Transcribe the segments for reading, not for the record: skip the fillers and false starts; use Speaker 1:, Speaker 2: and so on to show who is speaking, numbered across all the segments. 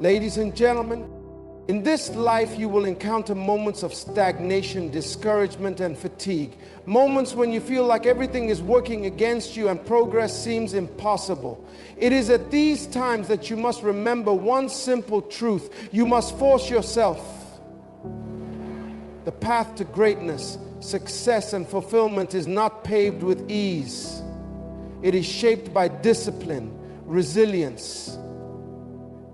Speaker 1: Ladies and gentlemen, in this life you will encounter moments of stagnation, discouragement, and fatigue. Moments when you feel like everything is working against you and progress seems impossible. It is at these times that you must remember one simple truth. You must force yourself. The path to greatness, success, and fulfillment is not paved with ease. It is shaped by discipline, resilience,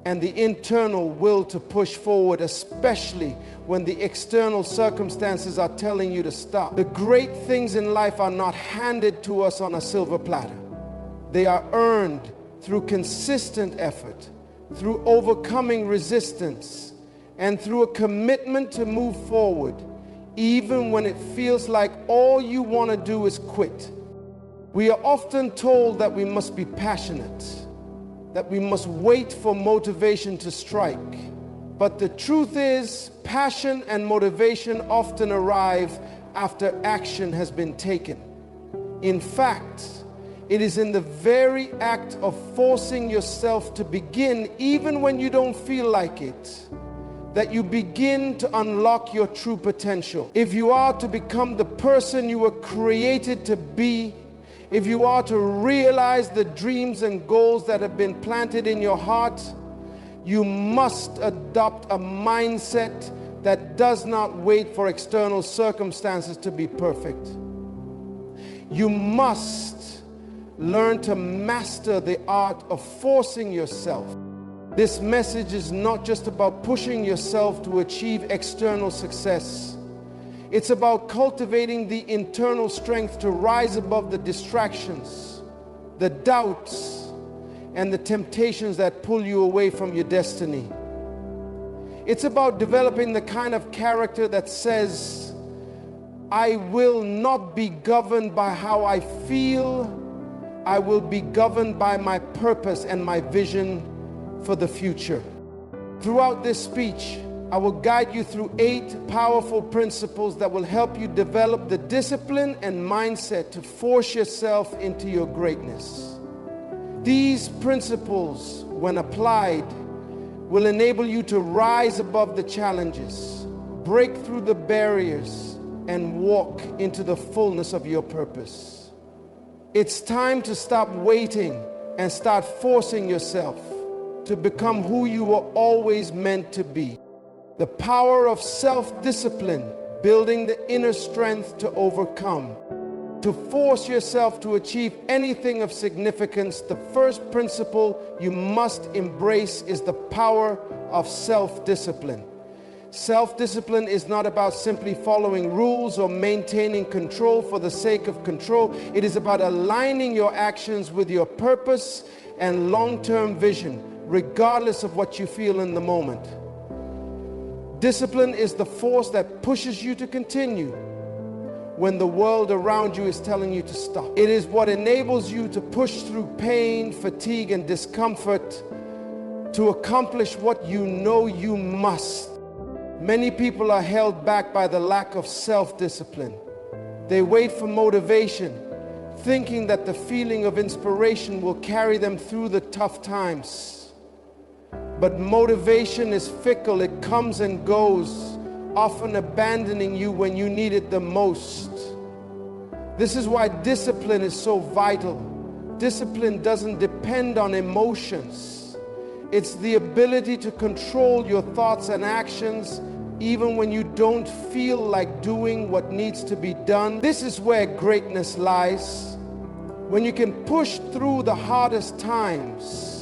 Speaker 1: and the internal will to push forward, especially when the external circumstances are telling you to stop. The great things in life are not handed to us on a silver platter. They are earned through consistent effort, through overcoming resistance, and through a commitment to move forward, even when it feels like all you want to do is quit. We are often told that we must be passionate, that we must wait for motivation to strike. But the truth is, passion and motivation often arrive after action has been taken. In fact, it is in the very act of forcing yourself to begin, even when you don't feel like it, that you begin to unlock your true potential. If you are to become the person you were created to be, if you are to realize the dreams and goals that have been planted in your heart, you must adopt a mindset that does not wait for external circumstances to be perfect. You must learn to master the art of forcing yourself. This message is not just about pushing yourself to achieve external success. It's about cultivating the internal strength to rise above the distractions, the doubts, and the temptations that pull you away from your destiny. It's about developing the kind of character that says, I will not be governed by how I feel. I will be governed by my purpose and my vision for the future. Throughout this speech, I will guide you through 8 powerful principles that will help you develop the discipline and mindset to force yourself into your greatness. These principles, when applied, will enable you to rise above the challenges, break through the barriers, and walk into the fullness of your purpose. It's time to stop waiting and start forcing yourself to become who you were always meant to be. The power of self-discipline, building the inner strength to overcome. To force yourself to achieve anything of significance, the first principle you must embrace is the power of self-discipline. Self-discipline is not about simply following rules or maintaining control for the sake of control. It is about aligning your actions with your purpose and long-term vision, regardless of what you feel in the moment. Discipline is the force that pushes you to continue when the world around you is telling you to stop. It is what enables you to push through pain, fatigue, and discomfort to accomplish what you know you must. Many people are held back by the lack of self-discipline. They wait for motivation, thinking that the feeling of inspiration will carry them through the tough times. But motivation is fickle. It comes and goes, often abandoning you when you need it the most. This is why discipline is so vital. Discipline doesn't depend on emotions. It's the ability to control your thoughts and actions even when you don't feel like doing what needs to be done. This is where greatness lies. When you can push through the hardest times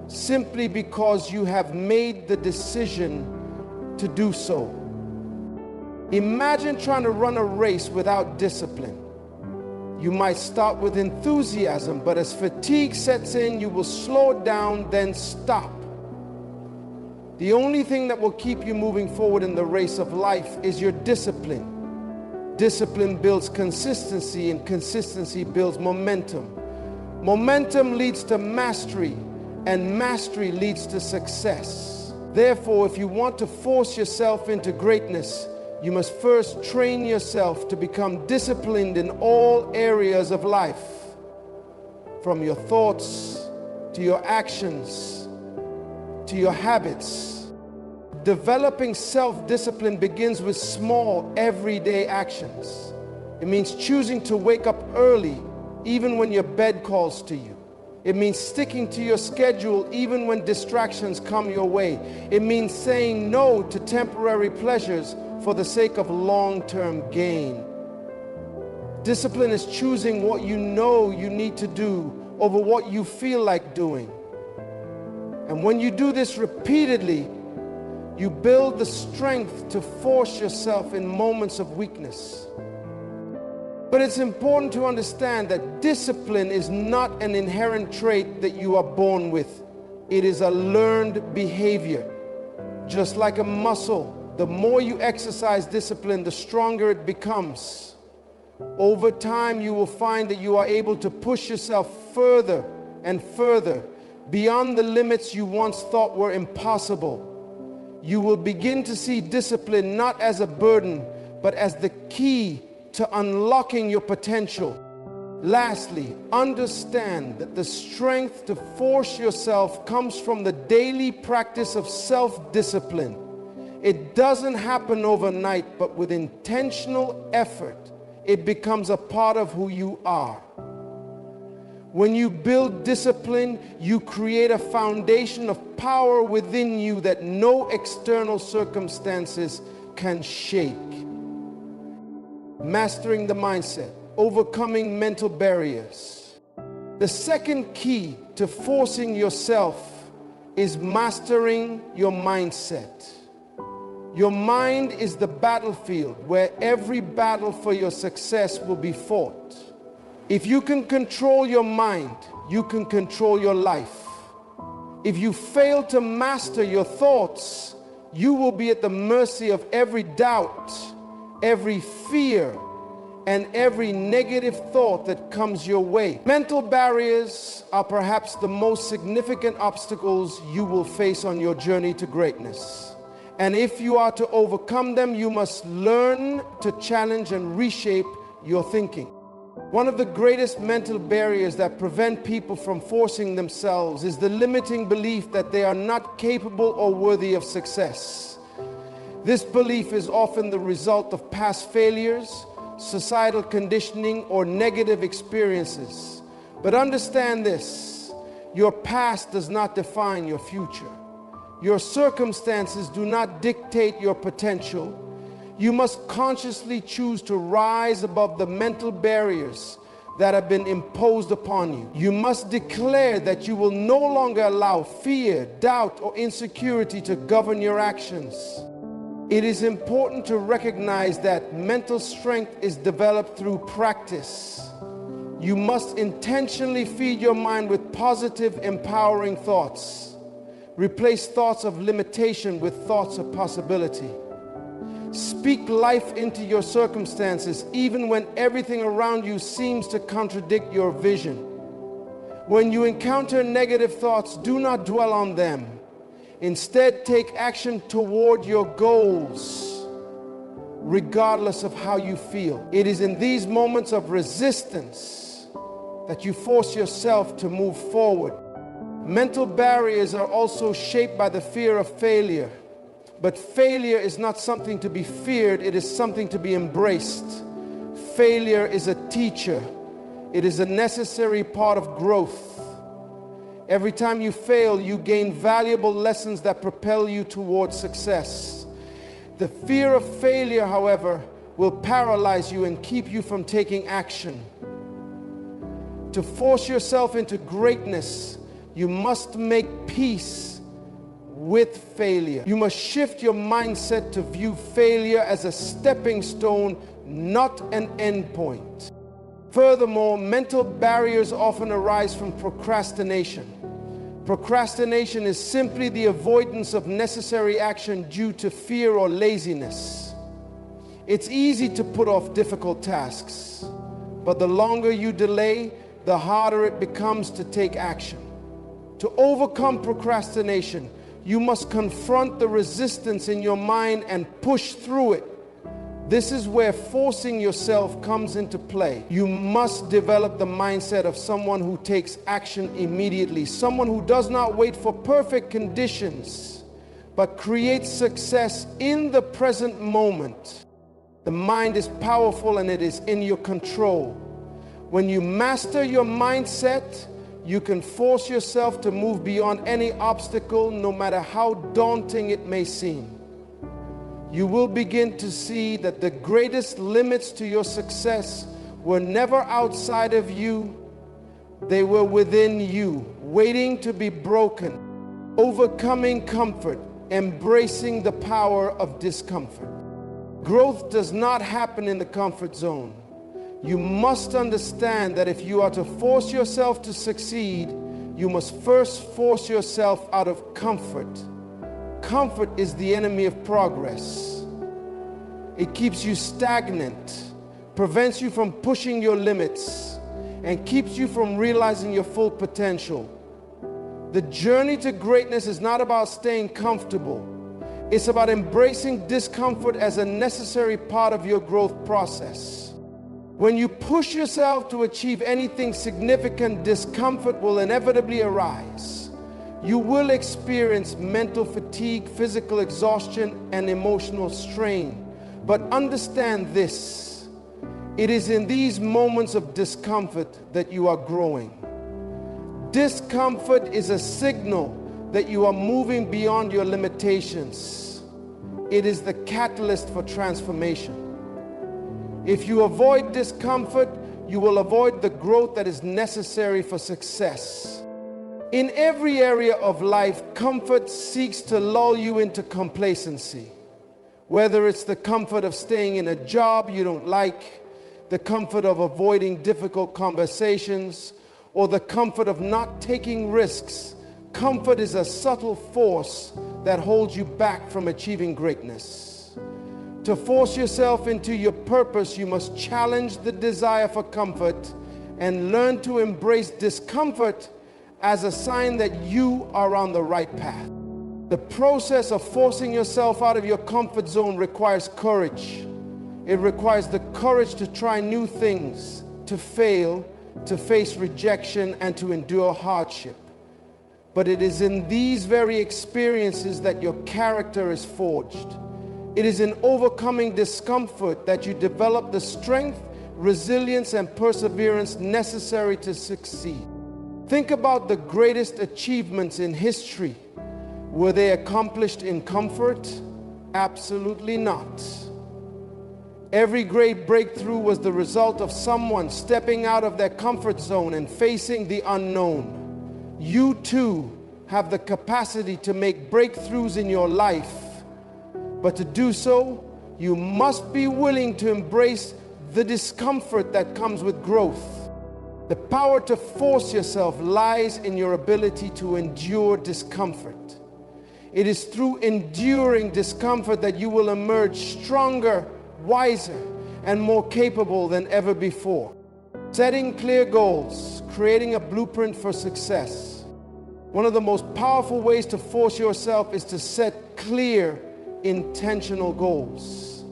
Speaker 1: simply because you have made the decision to do so. Imagine trying to run a race without discipline. You might start with enthusiasm, but as fatigue sets in, you will slow down, then stop. The only thing that will keep you moving forward in the race of life is your discipline. Discipline builds consistency, and consistency builds momentum. Momentum leads to mastery, and mastery leads to success. Therefore, if you want to force yourself into greatness, you must first train yourself to become disciplined in all areas of life, from your thoughts to your actions to your habits. Developing self-discipline begins with small, everyday actions. It means choosing to wake up early, even when your bed calls to you. It means sticking to your schedule even when distractions come your way. It means saying no to temporary pleasures for the sake of long-term gain. Discipline is choosing what you know you need to do over what you feel like doing. And when you do this repeatedly, you build the strength to force yourself in moments of weakness. But it's important to understand that discipline is not an inherent trait that you are born with. It is a learned behavior. Just like a muscle, the more you exercise discipline, the stronger it becomes. Over time, you will find that you are able to push yourself further and further beyond the limits you once thought were impossible. You will begin to see discipline not as a burden, but as the key to unlocking your potential. Lastly, understand that the strength to force yourself comes from the daily practice of self-discipline. It doesn't happen overnight, but with intentional effort, it becomes a part of who you are. When you build discipline, you create a foundation of power within you that no external circumstances can shake. Mastering the mindset, overcoming mental barriers. The second key to forcing yourself is mastering your mindset. Your mind is the battlefield where every battle for your success will be fought. If you can control your mind, you can control your life. If you fail to master your thoughts, you will be at the mercy of every doubt, every fear, and every negative thought that comes your way. Mental barriers are perhaps the most significant obstacles you will face on your journey to greatness. And if you are to overcome them, you must learn to challenge and reshape your thinking. One of the greatest mental barriers that prevent people from forcing themselves is the limiting belief that they are not capable or worthy of success. This belief is often the result of past failures, societal conditioning, or negative experiences. But understand this: your past does not define your future. Your circumstances do not dictate your potential. You must consciously choose to rise above the mental barriers that have been imposed upon you. You must declare that you will no longer allow fear, doubt, or insecurity to govern your actions. It is important to recognize that mental strength is developed through practice. You must intentionally feed your mind with positive, empowering thoughts. Replace thoughts of limitation with thoughts of possibility. Speak life into your circumstances, even when everything around you seems to contradict your vision. When you encounter negative thoughts, do not dwell on them. Instead, take action toward your goals, regardless of how you feel. It is in these moments of resistance that you force yourself to move forward. Mental barriers are also shaped by the fear of failure. But failure is not something to be feared, it is something to be embraced. Failure is a teacher. It is a necessary part of growth. Every time you fail, you gain valuable lessons that propel you towards success. The fear of failure, however, will paralyze you and keep you from taking action. To force yourself into greatness, you must make peace with failure. You must shift your mindset to view failure as a stepping stone, not an end point. Furthermore, mental barriers often arise from procrastination. Procrastination is simply the avoidance of necessary action due to fear or laziness. It's easy to put off difficult tasks, but the longer you delay, the harder it becomes to take action. To overcome procrastination, you must confront the resistance in your mind and push through it. This is where forcing yourself comes into play. You must develop the mindset of someone who takes action immediately, someone who does not wait for perfect conditions, but creates success in the present moment. The mind is powerful and it is in your control. When you master your mindset, you can force yourself to move beyond any obstacle, no matter how daunting it may seem. You will begin to see that the greatest limits to your success were never outside of you. They were within you, waiting to be broken, overcoming comfort, embracing the power of discomfort. Growth does not happen in the comfort zone. You must understand that if you are to force yourself to succeed, you must first force yourself out of comfort. Comfort is the enemy of progress. It keeps you stagnant, prevents you from pushing your limits, and keeps you from realizing your full potential. The journey to greatness is not about staying comfortable. It's about embracing discomfort as a necessary part of your growth process. When you push yourself to achieve anything significant, discomfort will inevitably arise. You will experience mental fatigue, physical exhaustion, and emotional strain. But understand this: it is in these moments of discomfort that you are growing. Discomfort is a signal that you are moving beyond your limitations. It is the catalyst for transformation. If you avoid discomfort, you will avoid the growth that is necessary for success. In every area of life, comfort seeks to lull you into complacency. Whether it's the comfort of staying in a job you don't like, the comfort of avoiding difficult conversations, or the comfort of not taking risks, comfort is a subtle force that holds you back from achieving greatness. To force yourself into your purpose, you must challenge the desire for comfort and learn to embrace discomfort as a sign that you are on the right path. The process of forcing yourself out of your comfort zone requires courage. It requires the courage to try new things, to fail, to face rejection, and to endure hardship. But it is in these very experiences that your character is forged. It is in overcoming discomfort that you develop the strength, resilience, and perseverance necessary to succeed. Think about the greatest achievements in history. Were they accomplished in comfort? Absolutely not. Every great breakthrough was the result of someone stepping out of their comfort zone and facing the unknown. You too have the capacity to make breakthroughs in your life, but to do so, you must be willing to embrace the discomfort that comes with growth. The power to force yourself lies in your ability to endure discomfort. It is through enduring discomfort that you will emerge stronger, wiser, and more capable than ever before. Setting clear goals, creating a blueprint for success. One of the most powerful ways to force yourself is to set clear, intentional goals.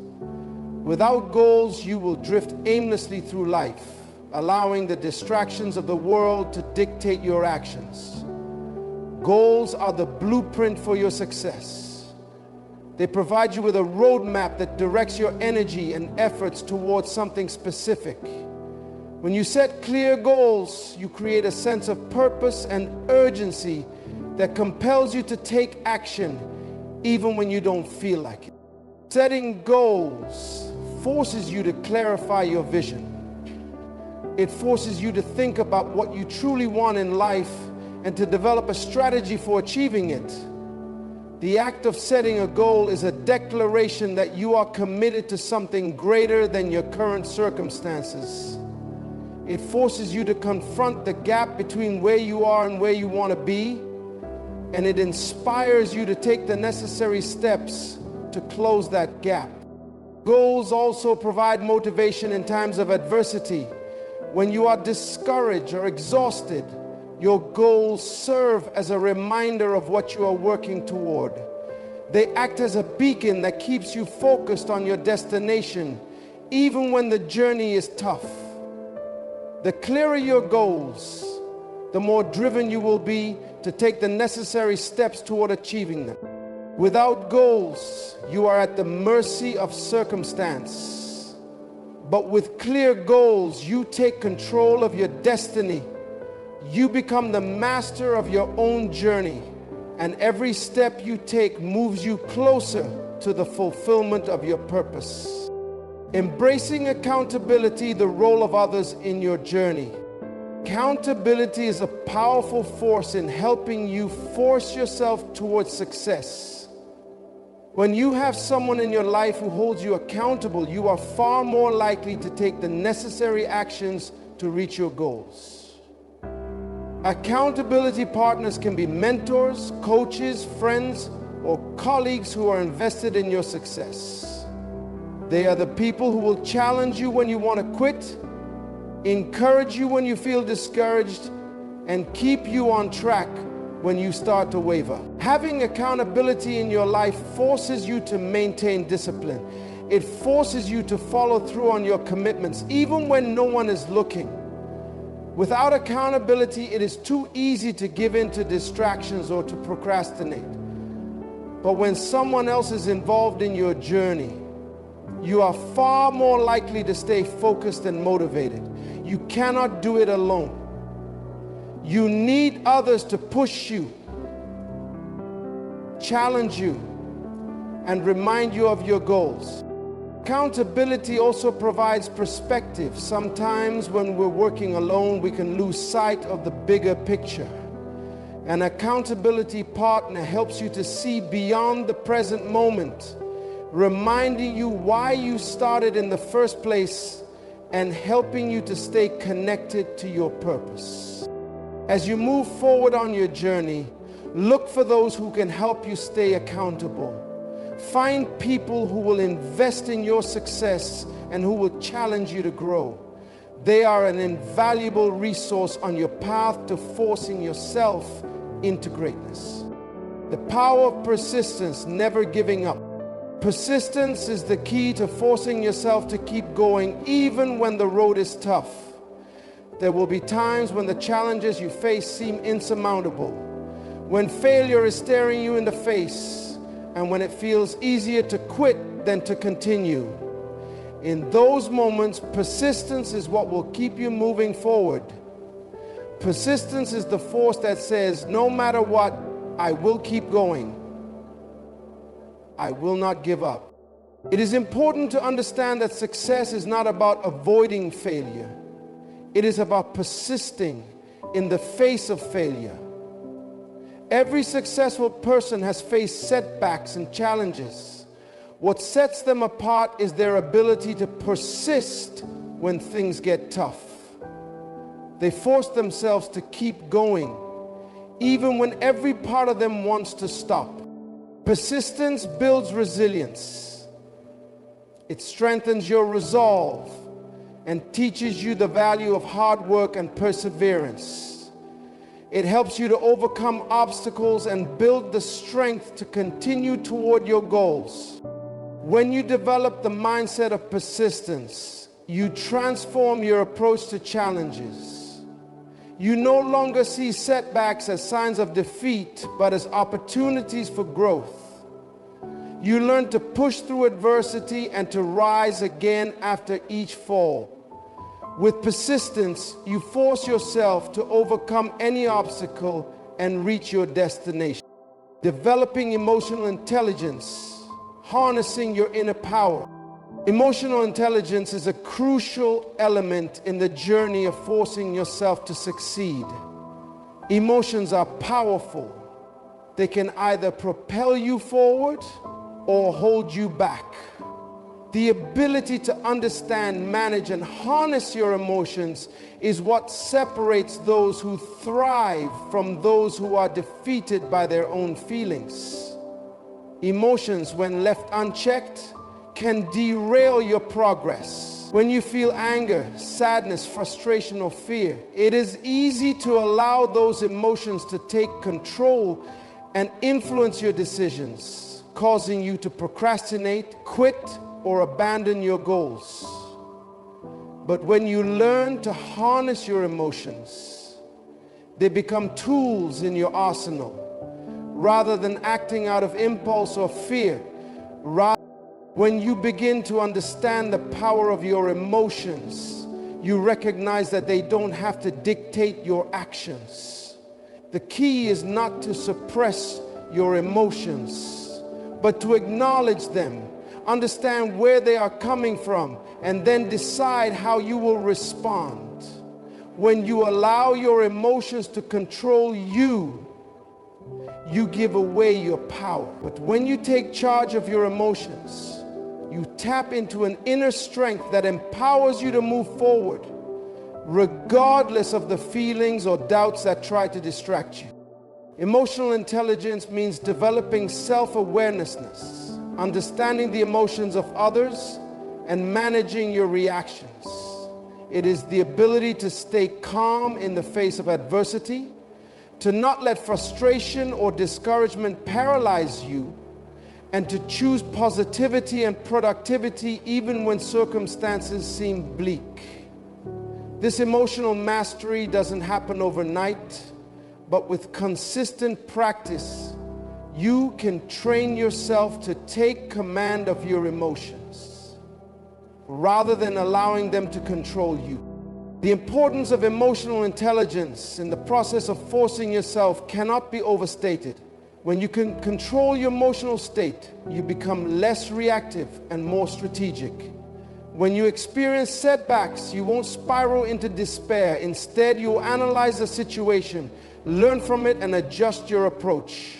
Speaker 1: Without goals, you will drift aimlessly through life, allowing the distractions of the world to dictate your actions. Goals are the blueprint for your success. They provide you with a roadmap that directs your energy and efforts towards something specific. When you set clear goals, you create a sense of purpose and urgency that compels you to take action even when you don't feel like it. Setting goals forces you to clarify your vision. It forces you to think about what you truly want in life and to develop a strategy for achieving it. The act of setting a goal is a declaration that you are committed to something greater than your current circumstances. It forces you to confront the gap between where you are and where you want to be, and it inspires you to take the necessary steps to close that gap. Goals also provide motivation in times of adversity. When you are discouraged or exhausted, your goals serve as a reminder of what you are working toward. They act as a beacon that keeps you focused on your destination, even when the journey is tough. The clearer your goals, the more driven you will be to take the necessary steps toward achieving them. Without goals, you are at the mercy of circumstance. But with clear goals, you take control of your destiny. You become the master of your own journey, and every step you take moves you closer to the fulfillment of your purpose. Embracing accountability, the role of others in your journey. Accountability is a powerful force in helping you force yourself towards success. When you have someone in your life who holds you accountable, you are far more likely to take the necessary actions to reach your goals. Accountability partners can be mentors, coaches, friends, or colleagues who are invested in your success. They are the people who will challenge you when you want to quit, encourage you when you feel discouraged, and keep you on track when you start to waver. Having accountability in your life forces you to maintain discipline. It forces you to follow through on your commitments, even when no one is looking. Without accountability, it is too easy to give in to distractions or to procrastinate. But when someone else is involved in your journey, you are far more likely to stay focused and motivated. You cannot do it alone. You need others to push you, challenge you, and remind you of your goals. Accountability also provides perspective. Sometimes when we're working alone, we can lose sight of the bigger picture. An accountability partner helps you to see beyond the present moment, reminding you why you started in the first place and helping you to stay connected to your purpose. As you move forward on your journey, look for those who can help you stay accountable. Find people who will invest in your success and who will challenge you to grow. They are an invaluable resource on your path to forcing yourself into greatness. The power of persistence, never giving up. Persistence is the key to forcing yourself to keep going even when the road is tough. There will be times when the challenges you face seem insurmountable, when failure is staring you in the face, and when it feels easier to quit than to continue. In those moments, persistence is what will keep you moving forward. Persistence is the force that says, no matter what, I will keep going. I will not give up. It is important to understand that success is not about avoiding failure. It is about persisting in the face of failure. Every successful person has faced setbacks and challenges. What sets them apart is their ability to persist when things get tough. They force themselves to keep going, even when every part of them wants to stop. Persistence builds resilience. It strengthens your resolve and teaches you the value of hard work and perseverance. It helps you to overcome obstacles and build the strength to continue toward your goals. When you develop the mindset of persistence, you transform your approach to challenges. You no longer see setbacks as signs of defeat, but as opportunities for growth. You learn to push through adversity and to rise again after each fall. With persistence, you force yourself to overcome any obstacle and reach your destination. Developing emotional intelligence, harnessing your inner power. Emotional intelligence is a crucial element in the journey of forcing yourself to succeed. Emotions are powerful. They can either propel you forward or hold you back. The ability to understand, manage, and harness your emotions is what separates those who thrive from those who are defeated by their own feelings. Emotions, when left unchecked, can derail your progress. When you feel anger, sadness, frustration, or fear, it is easy to allow those emotions to take control and influence your decisions, causing you to procrastinate, quit, or abandon your goals. But when you learn to harness your emotions, they become tools in your arsenal. Rather than acting out of impulse or fear, when you begin to understand the power of your emotions, you recognize that they don't have to dictate your actions. The key is not to suppress your emotions, but to acknowledge them, understand where they are coming from, and then decide how you will respond. When you allow your emotions to control you, you give away your power. But when you take charge of your emotions, you tap into an inner strength that empowers you to move forward, regardless of the feelings or doubts that try to distract you. Emotional intelligence means developing self-awareness, understanding the emotions of others, and managing your reactions. It is the ability to stay calm in the face of adversity, to not let frustration or discouragement paralyze you, and to choose positivity and productivity even when circumstances seem bleak. This emotional mastery doesn't happen overnight, but with consistent practice, you can train yourself to take command of your emotions rather than allowing them to control you. The importance of emotional intelligence in the process of forcing yourself cannot be overstated. When you can control your emotional state, you become less reactive and more strategic. When you experience setbacks, you won't spiral into despair. Instead, you'll analyze the situation, learn from it, and adjust your approach.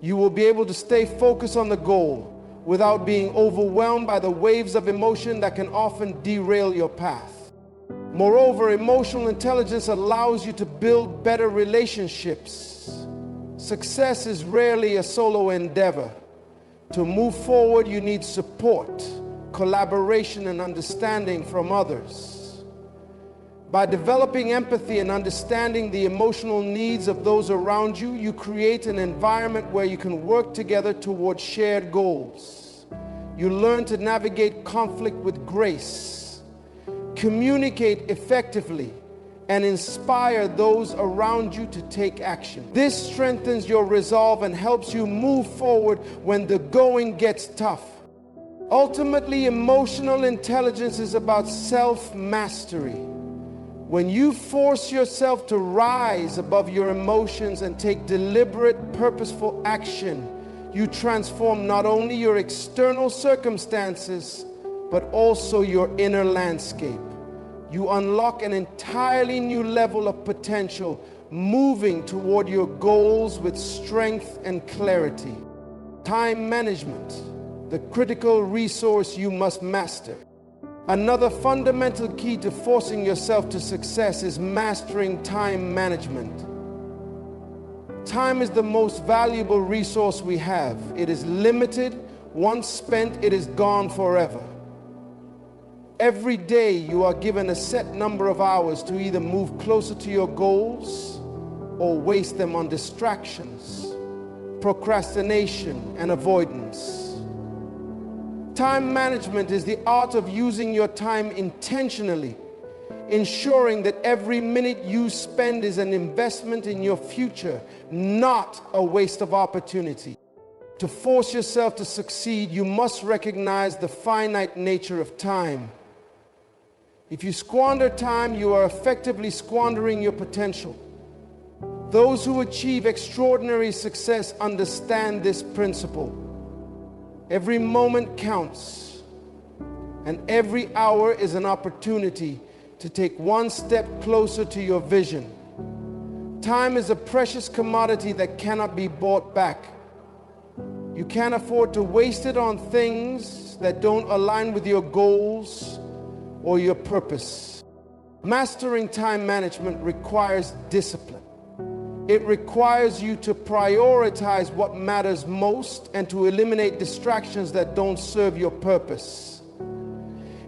Speaker 1: You will be able to stay focused on the goal without being overwhelmed by the waves of emotion that can often derail your path. Moreover, emotional intelligence allows you to build better relationships. Success is rarely a solo endeavor. To move forward, you need support, collaboration, and understanding from others. By developing empathy and understanding the emotional needs of those around you, you create an environment where you can work together towards shared goals. You learn to navigate conflict with grace, communicate effectively, and inspire those around you to take action. This strengthens your resolve and helps you move forward when the going gets tough. Ultimately, emotional intelligence is about self-mastery. When you force yourself to rise above your emotions and take deliberate, purposeful action, you transform not only your external circumstances, but also your inner landscape. You unlock an entirely new level of potential, moving toward your goals with strength and clarity. Time management, the critical resource you must master. Another fundamental key to forcing yourself to success is mastering time management. Time is the most valuable resource we have. It is limited. Once spent, it is gone forever. Every day you are given a set number of hours to either move closer to your goals or waste them on distractions, procrastination, and avoidance. Time management is the art of using your time intentionally, ensuring that every minute you spend is an investment in your future, not a waste of opportunity. To force yourself to succeed, you must recognize the finite nature of time. If you squander time, you are effectively squandering your potential. Those who achieve extraordinary success understand this principle. Every moment counts, and every hour is an opportunity to take one step closer to your vision. Time is a precious commodity that cannot be bought back. You can't afford to waste it on things that don't align with your goals or your purpose. Mastering time management requires discipline. It requires you to prioritize what matters most and to eliminate distractions that don't serve your purpose.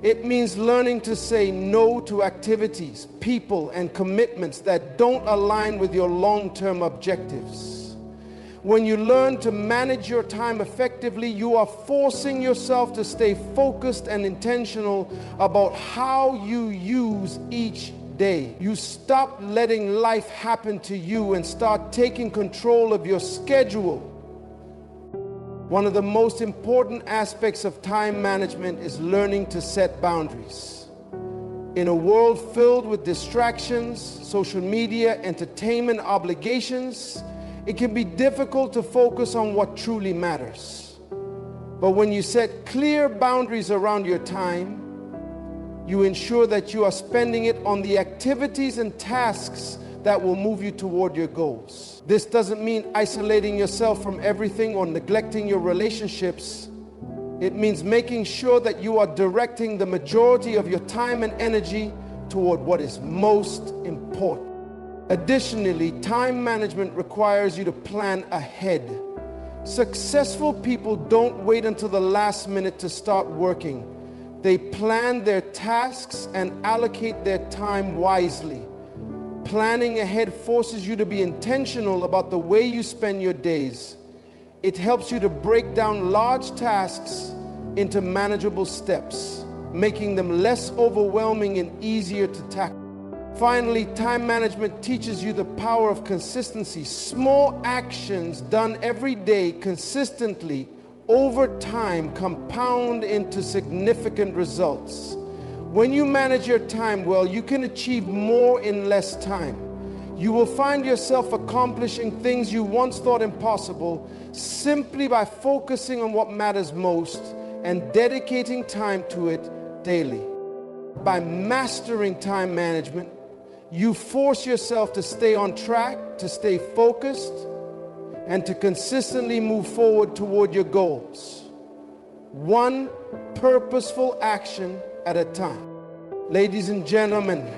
Speaker 1: It means learning to say no to activities, people, and commitments that don't align with your long-term objectives. When you learn to manage your time effectively, you are forcing yourself to stay focused and intentional about how you use each day. You stop letting life happen to you and start taking control of your schedule. One of the most important aspects of time management is learning to set boundaries. In a world filled with distractions, social media, entertainment obligations, it can be difficult to focus on what truly matters. But when you set clear boundaries around your time, you ensure that you are spending it on the activities and tasks that will move you toward your goals. This doesn't mean isolating yourself from everything or neglecting your relationships. It means making sure that you are directing the majority of your time and energy toward what is most important. Additionally, time management requires you to plan ahead. Successful people don't wait until the last minute to start working. They plan their tasks and allocate their time wisely. Planning ahead forces you to be intentional about the way you spend your days. It helps you to break down large tasks into manageable steps, making them less overwhelming and easier to tackle. Finally, time management teaches you the power of consistency. Small actions done every day consistently over time compound into significant results. When you manage your time well, you can achieve more in less time. You will find yourself accomplishing things you once thought impossible simply by focusing on what matters most and dedicating time to it daily. By mastering time management, you force yourself to stay on track, to stay focused, and to consistently move forward toward your goals. One purposeful action at a time. Ladies and gentlemen,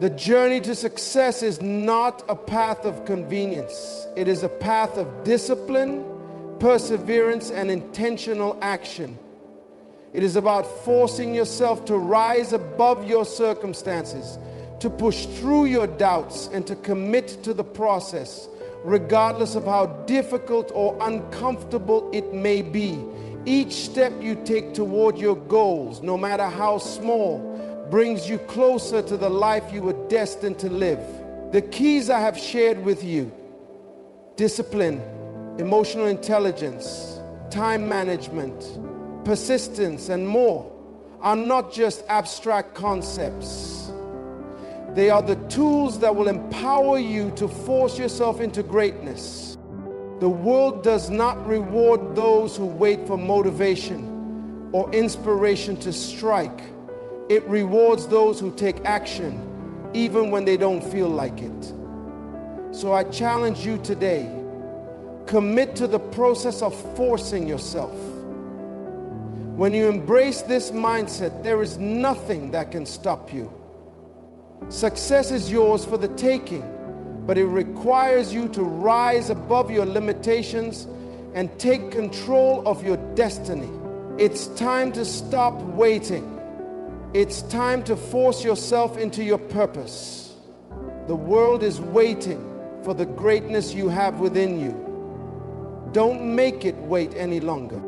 Speaker 1: the journey to success is not a path of convenience. It is a path of discipline, perseverance, and intentional action. It is about forcing yourself to rise above your circumstances, to push through your doubts, and to commit to the process, regardless of how difficult or uncomfortable it may be. Each step you take toward your goals, no matter how small, brings you closer to the life you were destined to live. The keys I have shared with you, discipline, emotional intelligence, time management, persistence, and more, are not just abstract concepts. They are the tools that will empower you to force yourself into greatness. The world does not reward those who wait for motivation or inspiration to strike. It rewards those who take action, even when they don't feel like it. So I challenge you today, commit to the process of forcing yourself. When you embrace this mindset, there is nothing that can stop you. Success is yours for the taking, but it requires you to rise above your limitations and take control of your destiny. It's time to stop waiting. It's time to force yourself into your purpose. The world is waiting for the greatness you have within you. Don't make it wait any longer.